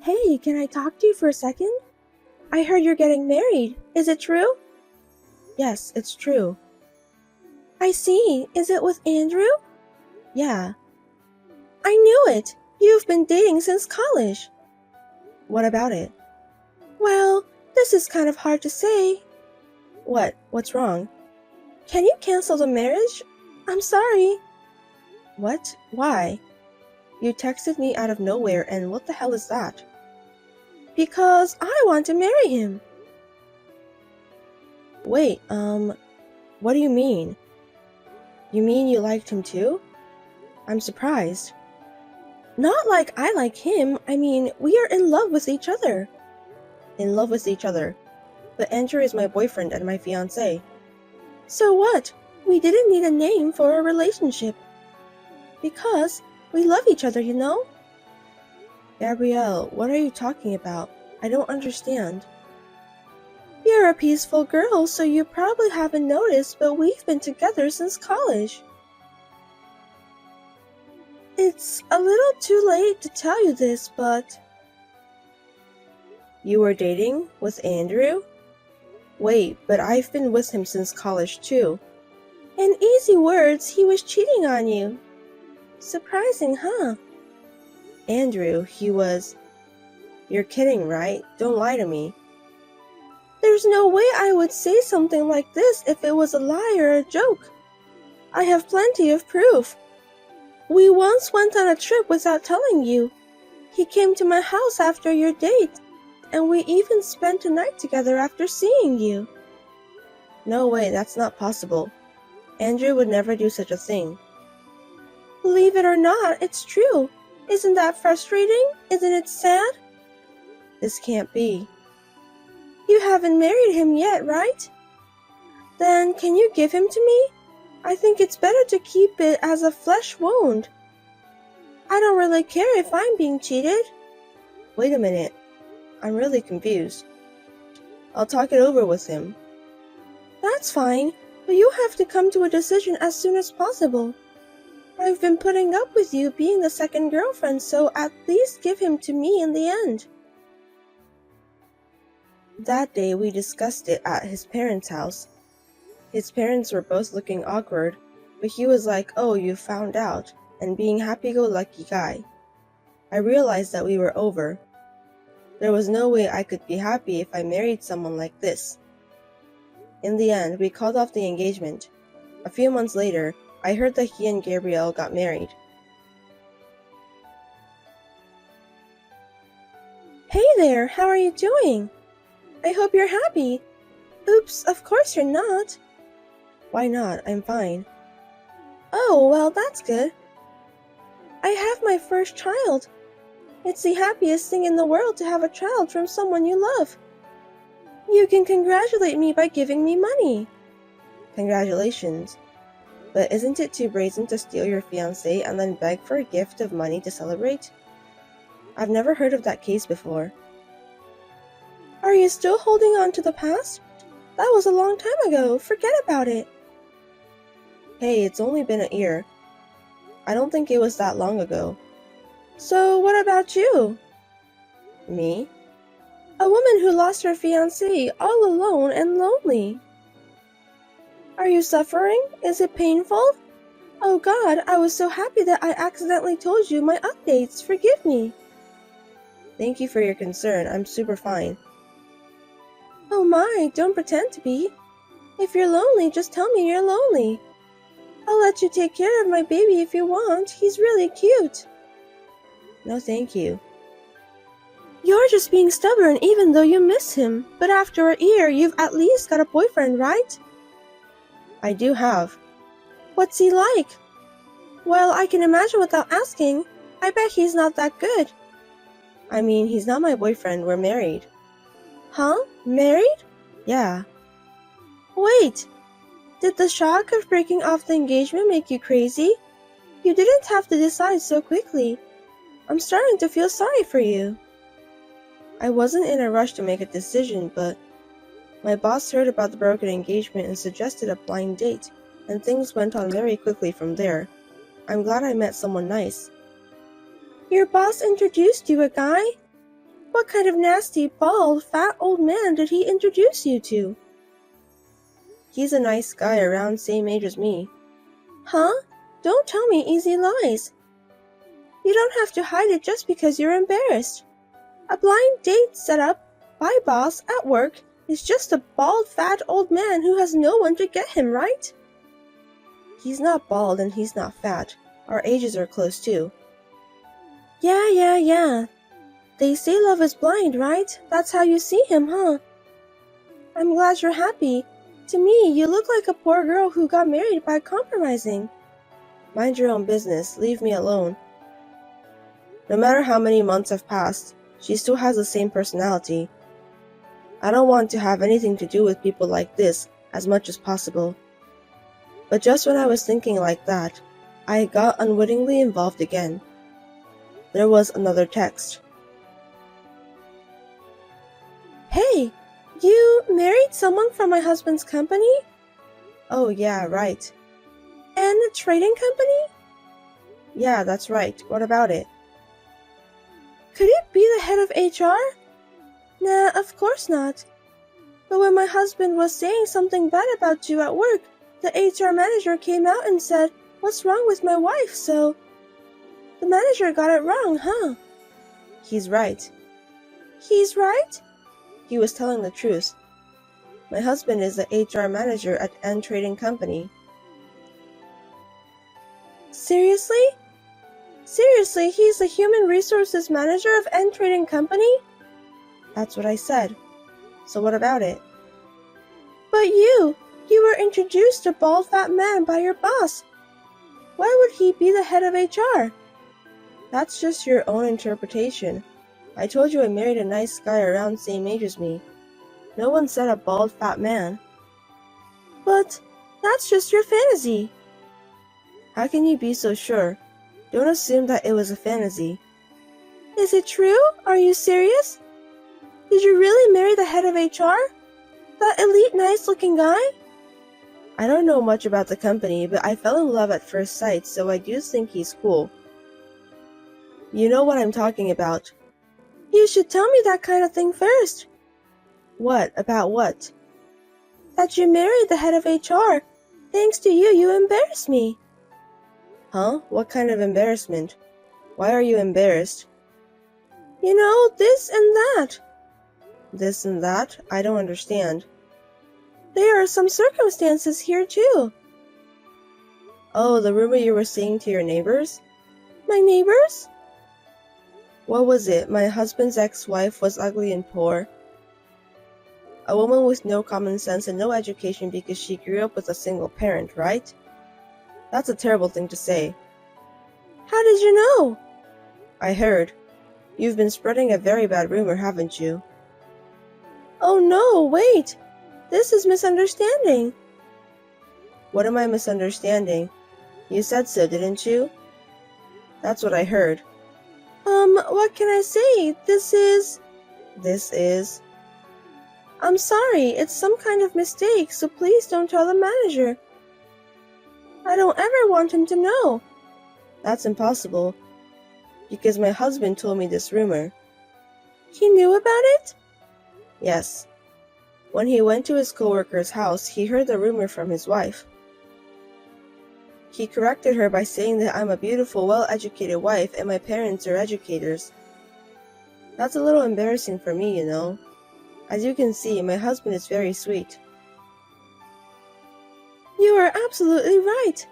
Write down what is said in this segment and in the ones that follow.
Hey, can I talk to you for a second? I heard you're getting married. Is it true? Yes, it's true. I see. Is it with Andrew? Yeah. I knew it. You've been dating since college. What about it? Well, this is kind of hard to say. What? What's wrong? Can you cancel the marriage? I'm sorry. What? Why? You texted me out of nowhere, and what the hell is that? Because I want to marry him. Wait, what do you mean? You mean you liked him too? I'm surprised. Not like I like him. I mean, we are in love with each other. In love with each other. But Andrew is my boyfriend and my fiancé. So what? We didn't need a name for a relationship. Because we love each other, you know? Gabrielle, what are you talking about? I don't understand. You're a peaceful girl, so you probably haven't noticed, but we've been together since college. It's a little too late to tell you this, but... You were dating with Andrew? Wait, but I've been with him since college too. In easy words, he was cheating on you. Surprising, huh? Andrew, he was... You're kidding, right? Don't lie to me. There's no way I would say something like this if it was a lie or a joke. I have plenty of proof. We once went on a trip without telling you. He came to my house after your date, and we even spent a night together after seeing you. No way, that's not possible. Andrew would never do such a thing. Believe it or not, it's true. Isn't that frustrating? Isn't it sad? This can't be. You haven't married him yet, right? Then can you give him to me? I think it's better to keep it as a flesh wound. I don't really care if I'm being cheated. Wait a minute. I'm really confused. I'll talk it over with him. That's fine, but you have to come to a decision as soon as possible. I've been putting up with you being the second girlfriend, so at least give him to me in the end. That day we discussed it at his parents' house. His parents were both looking awkward, but he was like, "Oh, you found out," and being happy-go-lucky guy. I realized that we were over. There was no way I could be happy if I married someone like this. In the end, we called off the engagement. A few months later, I heard that he and Gabrielle got married. Hey there, how are you doing? I hope you're happy. Oops, of course you're not. Why not? I'm fine. Oh, well, that's good. I have my first child. It's the happiest thing in the world to have a child from someone you love. You can congratulate me by giving me money. Congratulations. But isn't it too brazen to steal your fiancé and then beg for a gift of money to celebrate? I've never heard of that case before. Are you still holding on to the past? That was a long time ago. Forget about it. Hey, it's only been a year. I don't think it was that long ago. So what about you? Me? A woman who lost her fiancé all alone and lonely. Are you suffering? Is it painful? Oh God, I was so happy that I accidentally told you my updates. Forgive me. Thank you for your concern. I'm super fine. Oh my, don't pretend to be. If you're lonely, just tell me you're lonely. I'll let you take care of my baby if you want. He's really cute. No, thank you. You're just being stubborn even though you miss him. But after a year, you've at least got a boyfriend, right? I do have. What's he like? Well, I can imagine without asking. I bet he's not that good. I mean, he's not my boyfriend. We're married. Huh? Married? Yeah. Wait. Did the shock of breaking off the engagement make you crazy? You didn't have to decide so quickly. I'm starting to feel sorry for you. I wasn't in a rush to make a decision, but my boss heard about the broken engagement and suggested a blind date, and things went on very quickly from there. I'm glad I met someone nice. Your boss introduced you a guy? What kind of nasty, bald, fat old man did he introduce you to? He's a nice guy around same age as me. Huh? Don't tell me easy lies. You don't have to hide it just because you're embarrassed. A blind date set up by boss at work is just a bald, fat old man who has no one to get him, right? He's not bald and he's not fat. Our ages are close too. Yeah. They say love is blind, right? That's how you see him, huh? I'm glad you're happy. To me, you look like a poor girl who got married by compromising. Mind your own business. Leave me alone. No matter how many months have passed, she still has the same personality. I don't want to have anything to do with people like this as much as possible. But just when I was thinking like that, I got unwittingly involved again. There was another text. Hey, you married someone from my husband's company? Oh yeah, right. And a trading company? Yeah, that's right. What about it? Could it be the head of HR? Nah, of course not. But when my husband was saying something bad about you at work, the HR manager came out and said, "What's wrong with my wife?" So the manager got it wrong, huh? He's right. He's right? He was telling the truth. My husband is the HR manager at N Trading Company. Seriously? Seriously, he's the human resources manager of N Trading Company? That's what I said. So what about it? But you were introduced to bald fat man by your boss. Why would he be the head of HR? That's just your own interpretation. I told you I married a nice guy around same age as me. No one said a bald fat man. But that's just your fantasy. How can you be so sure? Don't assume that it was a fantasy. Is it true? Are you serious? Did you really marry the head of HR? That elite nice-looking guy? I don't know much about the company, but I fell in love at first sight, so I do think he's cool. You know what I'm talking about. You should tell me that kind of thing first. What? About what? That you married the head of HR. Thanks to you, you embarrassed me. Huh? What kind of embarrassment? Why are you embarrassed? You know, this and that. This and that? I don't understand. There are some circumstances here too. Oh, the rumor you were saying to your neighbors? My neighbors? What was it? My husband's ex-wife was ugly and poor. A woman with no common sense and no education because she grew up with a single parent, right? That's a terrible thing to say. How did you know? I heard. You've been spreading a very bad rumor, haven't you? Oh no, wait. This is misunderstanding. What am I misunderstanding? You said so, didn't you? That's what I heard. What can I say? This is... I'm sorry, it's some kind of mistake, so please don't tell the manager. I don't ever want him to know. That's impossible, because my husband told me this rumor. He knew about it? Yes. When he went to his coworker's house, he heard the rumor from his wife. He corrected her by saying that I'm a beautiful, well-educated wife and my parents are educators. That's a little embarrassing for me, you know. As you can see, my husband is very sweet. You are absolutely right.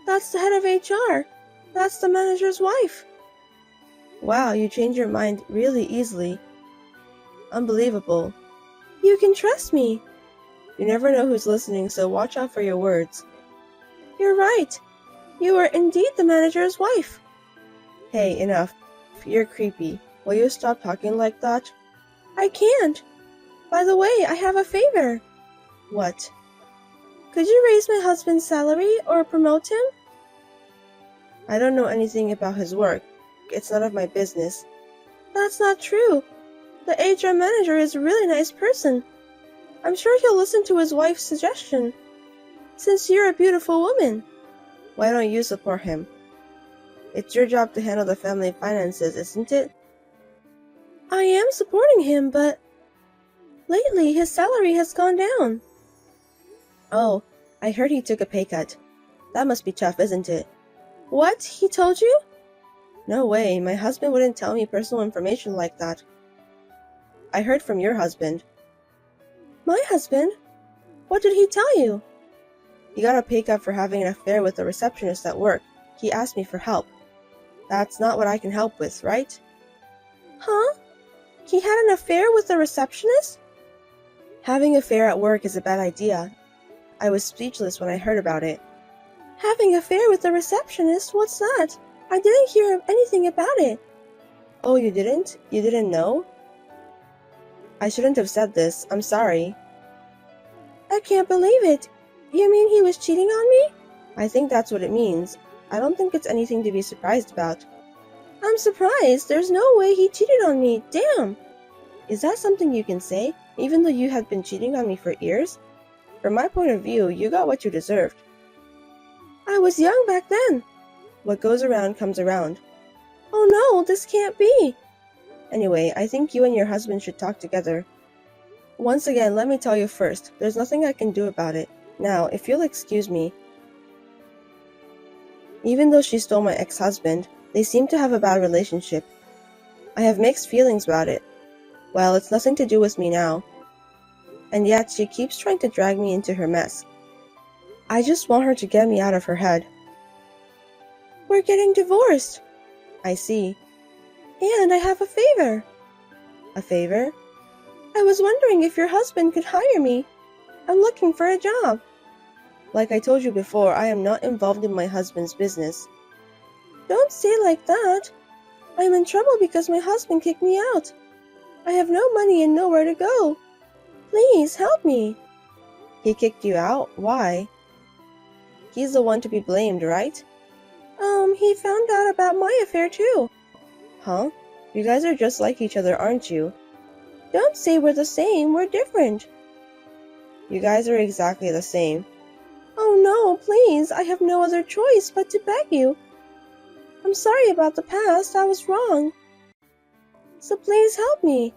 That's the head of HR. That's the manager's wife. Wow, you change your mind really easily. Unbelievable. You can trust me. You never know who's listening, so watch out for your words. You're right. You are indeed the manager's wife. Hey, enough. You're creepy. Will you stop talking like that? I can't. By the way, I have a favor. What? Could you raise my husband's salary or promote him? I don't know anything about his work. It's none of my business. That's not true. The HR manager is a really nice person. I'm sure he'll listen to his wife's suggestion. Since you're a beautiful woman. Why don't you support him? It's your job to handle the family finances, isn't it? I am supporting him, but lately his salary has gone down. Oh, I heard he took a pay cut. That must be tough, isn't it? What? He told you? No way, my husband wouldn't tell me personal information like that. I heard from your husband. My husband? What did he tell you? He got a pay cut for having an affair with a receptionist at work. He asked me for help. That's not what I can help with, right? Huh? He had an affair with a receptionist? Having an affair at work is a bad idea. I was speechless when I heard about it. Having an affair with a receptionist? What's that? I didn't hear anything about it. Oh, you didn't? You didn't know? I shouldn't have said this. I'm sorry. I can't believe it. You mean he was cheating on me? I think that's what it means. I don't think it's anything to be surprised about. I'm surprised. There's no way he cheated on me. Damn. Is that something you can say, even though you had been cheating on me for years? From my point of view, you got what you deserved. I was young back then. What goes around comes around. Oh no, this can't be. Anyway, I think you and your husband should talk together. Once again, let me tell you first, there's nothing I can do about it. Now, if you'll excuse me. Even though she stole my ex-husband, they seem to have a bad relationship. I have mixed feelings about it. Well, it's nothing to do with me now. And yet, she keeps trying to drag me into her mess. I just want her to get me out of her head. We're getting divorced. I see. And I have a favor. A favor? I was wondering if your husband could hire me. I'm looking for a job. Like I told you before, I am not involved in my husband's business. Don't say like that. I'm in trouble because my husband kicked me out. I have no money and nowhere to go. Please help me. He kicked you out? Why? He's the one to be blamed, right? He found out about my affair too. Huh? You guys are just like each other, aren't you? Don't say we're the same, we're different. You guys are exactly the same. Oh no, please, I have no other choice but to beg you. I'm sorry about the past, I was wrong. So please help me.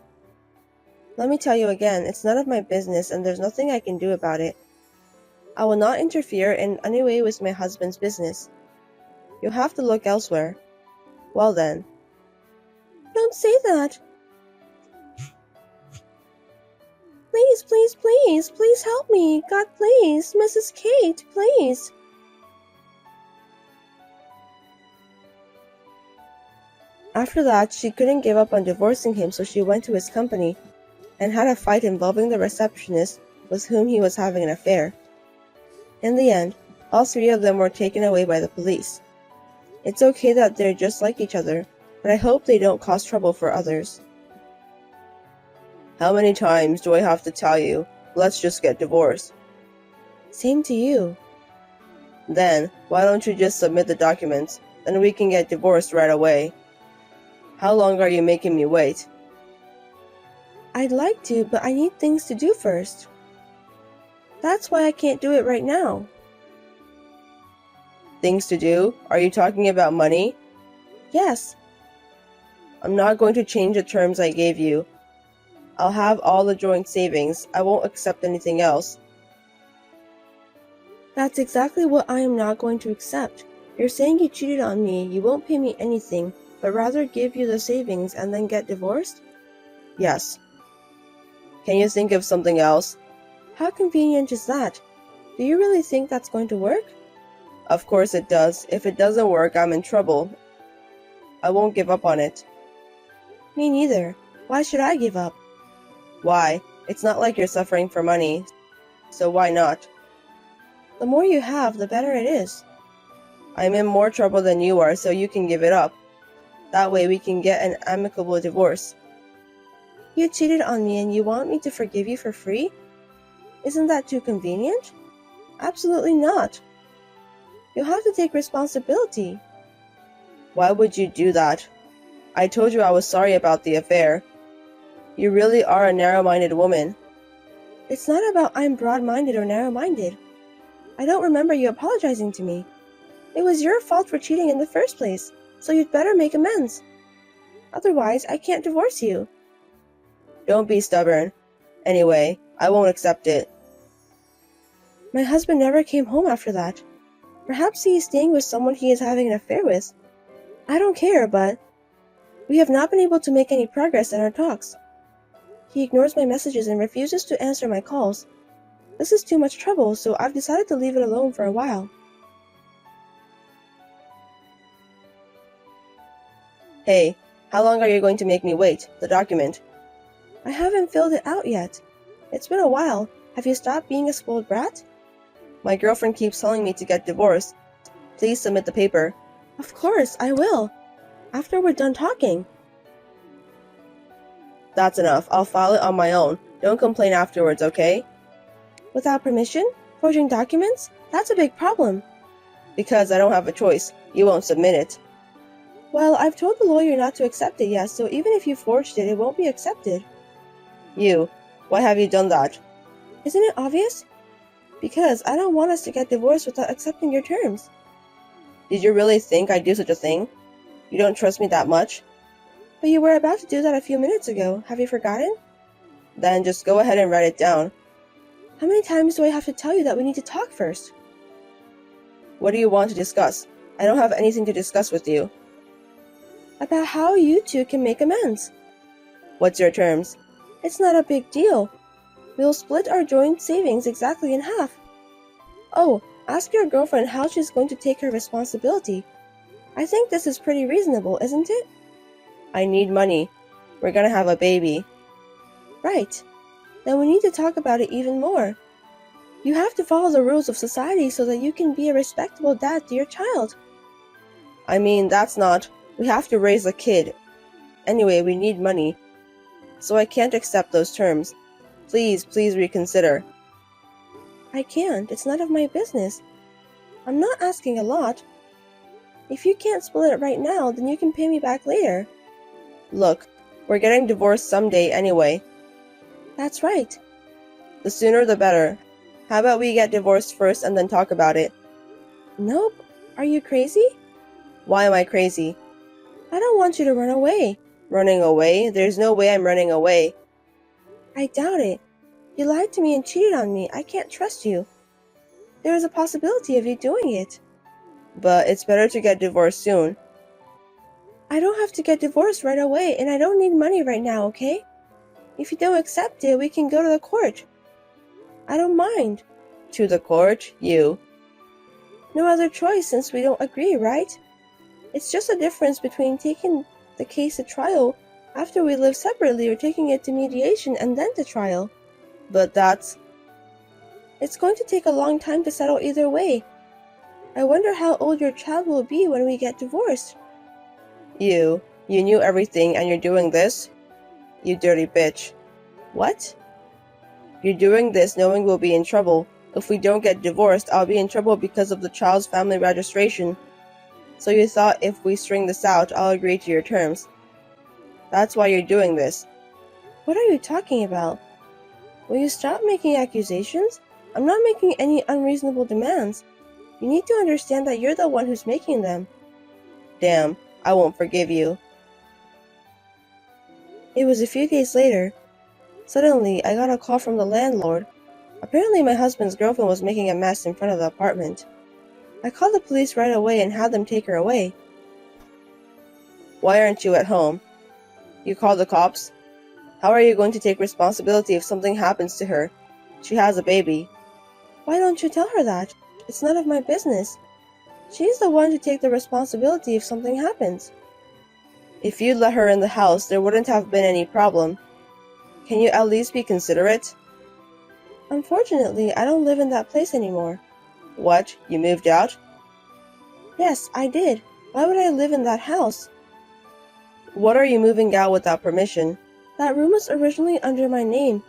Let me tell you again, it's none of my business and there's nothing I can do about it. I will not interfere in any way with my husband's business. You'll have to look elsewhere. Well then. Don't say that. Please, please, please, please help me. God, please. Mrs. Kate, please. After that, she couldn't give up on divorcing him, so she went to his company and had a fight involving the receptionist with whom he was having an affair. In the end, all three of them were taken away by the police. It's okay that they're just like each other, but I hope they don't cause trouble for others. How many times do I have to tell you, let's just get divorced? Same to you. Then, why don't you just submit the documents, then we can get divorced right away. How long are you making me wait? I'd like to, but I need things to do first. That's why I can't do it right now. Things to do? Are you talking about money? Yes. I'm not going to change the terms I gave you. I'll have all the joint savings. I won't accept anything else. That's exactly what I am not going to accept. You're saying you cheated on me, you won't pay me anything, but rather give you the savings and then get divorced? Yes. Can you think of something else? How convenient is that? Do you really think that's going to work? Of course it does. If it doesn't work, I'm in trouble. I won't give up on it. Me neither. Why should I give up? Why? It's not like you're suffering for money, so why not? The more you have, the better it is. I'm in more trouble than you are, so you can give it up. That way we can get an amicable divorce. You cheated on me and you want me to forgive you for free? Isn't that too convenient? Absolutely not. You'll have to take responsibility. Why would you do that? I told you I was sorry about the affair. You really are a narrow-minded woman. It's not about I'm broad-minded or narrow-minded. I don't remember you apologizing to me. It was your fault for cheating in the first place, so you'd better make amends. Otherwise, I can't divorce you. Don't be stubborn. Anyway, I won't accept it. My husband never came home after that. Perhaps he is staying with someone he is having an affair with. I don't care, but we have not been able to make any progress in our talks. He ignores my messages and refuses to answer my calls. This is too much trouble, so I've decided to leave it alone for a while. Hey, how long are you going to make me wait? The document. I haven't filled it out yet. It's been a while. Have you stopped being a spoiled brat? My girlfriend keeps telling me to get divorced. Please submit the paper. Of course, I will. After we're done talking. That's enough. I'll file it on my own. Don't complain afterwards, okay? Without permission? Forging documents? That's a big problem. Because I don't have a choice. You won't submit it. Well, I've told the lawyer not to accept it yet, so even if you forged it, it won't be accepted. Why have you done that? Isn't it obvious? Because I don't want us to get divorced without accepting your terms. Did you really think I'd do such a thing? You don't trust me that much? But you were about to do that a few minutes ago. Have you forgotten? Then just go ahead and write it down. How many times do I have to tell you that we need to talk first? What do you want to discuss? I don't have anything to discuss with you. About how you two can make amends. What's your terms? It's not a big deal. We'll split our joint savings exactly in half. Oh, ask your girlfriend how she's going to take her responsibility. I think this is pretty reasonable, isn't it? I need money. We're gonna have a baby. Right. Then we need to talk about it even more. You have to follow the rules of society so that you can be a respectable dad to your child. I mean, that's not... We have to raise a kid. Anyway, we need money. So I can't accept those terms. Please reconsider. I can't. It's none of my business. I'm not asking a lot. If you can't split it right now, then you can pay me back later. Look, we're getting divorced someday anyway. That's right. The sooner the better. How about we get divorced first and then talk about it? Nope. Are you crazy? Why am I crazy? I don't want you to run away. Running away? There's no way I'm running away. I doubt it. You lied to me and cheated on me. I can't trust you. There is a possibility of you doing it. But it's better to get divorced soon. I don't have to get divorced right away, and I don't need money right now, okay? If you don't accept it, we can go to the court. I don't mind. To the court? You. No other choice since we don't agree, right? It's just a difference between taking the case to trial after we live separately or taking it to mediation and then to trial. But that's... It's going to take a long time to settle either way. I wonder how old your child will be when we get divorced. You knew everything and you're doing this? You dirty bitch. What? You're doing this knowing we'll be in trouble. If we don't get divorced, I'll be in trouble because of the child's family registration. So you thought if we string this out, I'll agree to your terms. That's why you're doing this. What are you talking about? Will you stop making accusations? I'm not making any unreasonable demands. You need to understand that you're the one who's making them. Damn, I won't forgive you. It was a few days later. Suddenly, I got a call from the landlord. Apparently, my husband's girlfriend was making a mess in front of the apartment. I called the police right away and had them take her away. Why aren't you at home? You called the cops? How are you going to take responsibility if something happens to her? She has a baby. Why don't you tell her that? It's none of my business. She's the one to take the responsibility if something happens. If you'd let her in the house, there wouldn't have been any problem. Can you at least be considerate? Unfortunately, I don't live in that place anymore. What? You moved out? Yes, I did. Why would I live in that house? What are you moving out without permission? That room was originally under my name.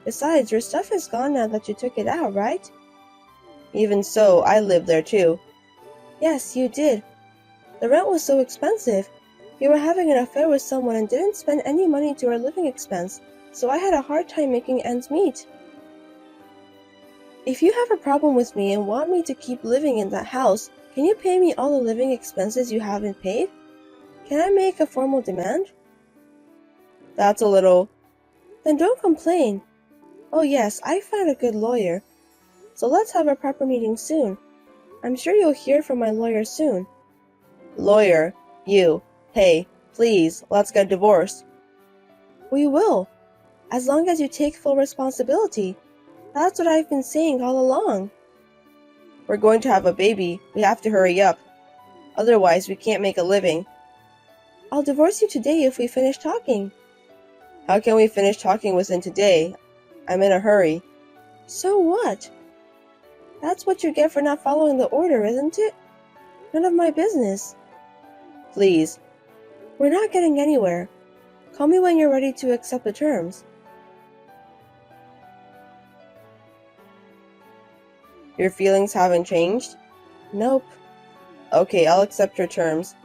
Besides, your stuff is gone now that you took it out, right? Even so, I lived there too. Yes, you did. The rent was so expensive. You were having an affair with someone and didn't spend any money to our living expense, so I had a hard time making ends meet. If you have a problem with me and want me to keep living in that house, can you pay me all the living expenses you haven't paid? Can I make a formal demand? That's a little... Then don't complain. Oh yes, I found a good lawyer. So let's have a proper meeting soon. I'm sure you'll hear from my lawyer soon. Lawyer, you. Hey, please, let's get divorced. We will, as long as you take full responsibility. That's what I've been saying all along. We're going to have a baby. We have to hurry up. Otherwise, we can't make a living. I'll divorce you today if we finish talking. How can we finish talking within today? I'm in a hurry. So what? That's what you get for not following the order, isn't it? None of my business. Please. We're not getting anywhere. Call me when you're ready to accept the terms. Your feelings haven't changed? Nope. Okay, I'll accept your terms.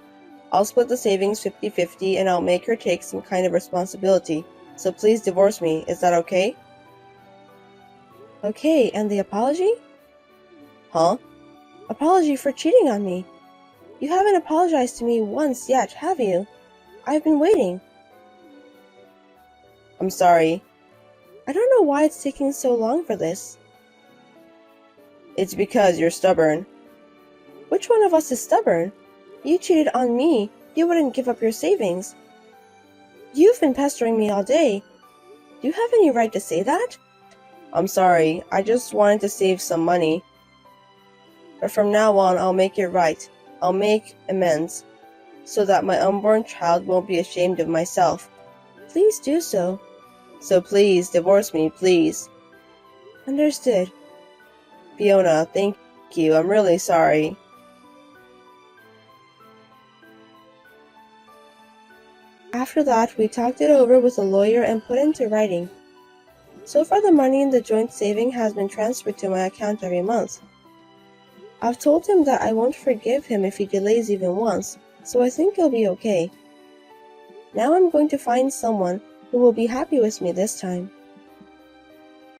I'll split the savings 50-50 and I'll make her take some kind of responsibility. So please divorce me. Is that okay? Okay, and the apology? Huh? Apology for cheating on me. You haven't apologized to me once yet, have you? I've been waiting. I'm sorry. I don't know why it's taking so long for this. It's because you're stubborn. Which one of us is stubborn? You cheated on me. You wouldn't give up your savings. You've been pestering me all day. Do you have any right to say that? I'm sorry. I just wanted to save some money. But from now on, I'll make it right. I'll make amends, so that my unborn child won't be ashamed of myself. Please do so. So please, divorce me, please. Understood. Fiona, thank you. I'm really sorry. After that, we talked it over with a lawyer and put into writing. So far, the money in the joint saving has been transferred to my account every month. I've told him that I won't forgive him if he delays even once, so I think he'll be okay. Now I'm going to find someone who will be happy with me this time.